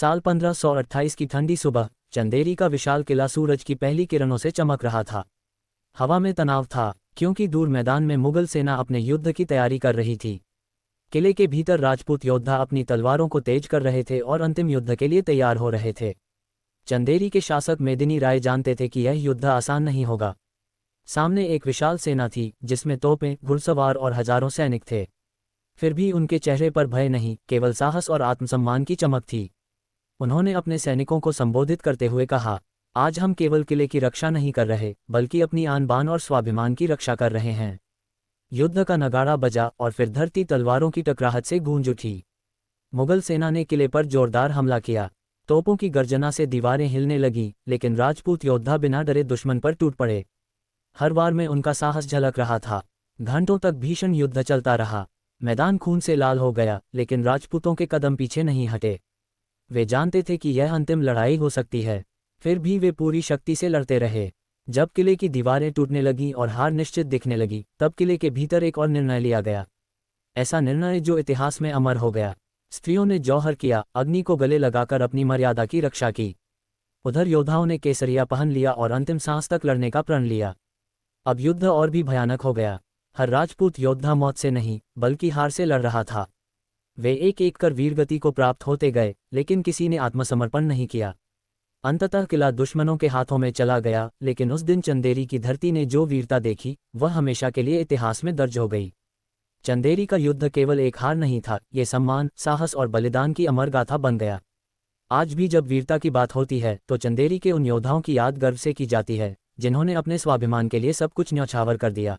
साल 1528 की ठंडी सुबह चंदेरी का विशाल किला सूरज की पहली किरणों से चमक रहा था। हवा में तनाव था, क्योंकि दूर मैदान में मुगल सेना अपने युद्ध की तैयारी कर रही थी। किले के भीतर राजपूत योद्धा अपनी तलवारों को तेज कर रहे थे और अंतिम युद्ध के लिए तैयार हो रहे थे। चंदेरी के शासक मेदिनी राय जानते थे कि यह युद्ध आसान नहीं होगा। सामने एक विशाल सेना थी, जिसमें तोपें, घुड़सवार और हजारों सैनिक थे। फिर भी उनके चेहरे पर भय नहीं, केवल साहस और आत्मसम्मान की चमक थी। उन्होंने अपने सैनिकों को संबोधित करते हुए कहा, आज हम केवल किले की रक्षा नहीं कर रहे, बल्कि अपनी आन बान और स्वाभिमान की रक्षा कर रहे हैं। युद्ध का नगाड़ा बजा और फिर धरती तलवारों की टकराहट से गूंज उठी। मुगल सेना ने किले पर जोरदार हमला किया। तोपों की गर्जना से दीवारें हिलने लगीं, लेकिन राजपूत योद्धा बिना डरे दुश्मन पर टूट पड़े। हर वार में उनका साहस झलक रहा था। घंटों तक भीषण युद्ध चलता रहा। मैदान खून से लाल हो गया, लेकिन राजपूतों के कदम पीछे नहीं हटे। वे जानते थे कि यह अंतिम लड़ाई हो सकती है। फिर भी वे पूरी शक्ति से लड़ते रहे। जब किले की दीवारें टूटने लगीं और हार निश्चित दिखने लगी, तब किले के भीतर एक और निर्णय लिया गया। ऐसा निर्णय जो इतिहास में अमर हो गया। स्त्रियों ने जौहर किया, अग्नि को गले लगाकर अपनी मर्यादा की रक्षा की। उधर योद्धाओं ने केसरिया पहन लिया और अंतिम सांस तक लड़ने का प्रण लिया। अब युद्ध और भी भयानक हो गया। हर राजपूत योद्धा मौत से नहीं, बल्कि हार से लड़ रहा था। वे एक एक कर वीरगति को प्राप्त होते गए, लेकिन किसी ने आत्मसमर्पण नहीं किया। अंततः किला दुश्मनों के हाथों में चला गया, लेकिन उस दिन चंदेरी की धरती ने जो वीरता देखी, वह हमेशा के लिए इतिहास में दर्ज हो गई। चंदेरी का युद्ध केवल एक हार नहीं था, ये सम्मान, साहस और बलिदान की अमर गाथा बन गया। आज भी जब वीरता की बात होती है, तो चंदेरी के उन योद्धाओं की याद गर्व से की जाती है, जिन्होंने अपने स्वाभिमान के लिए सब कुछ न्यौछावर कर दिया।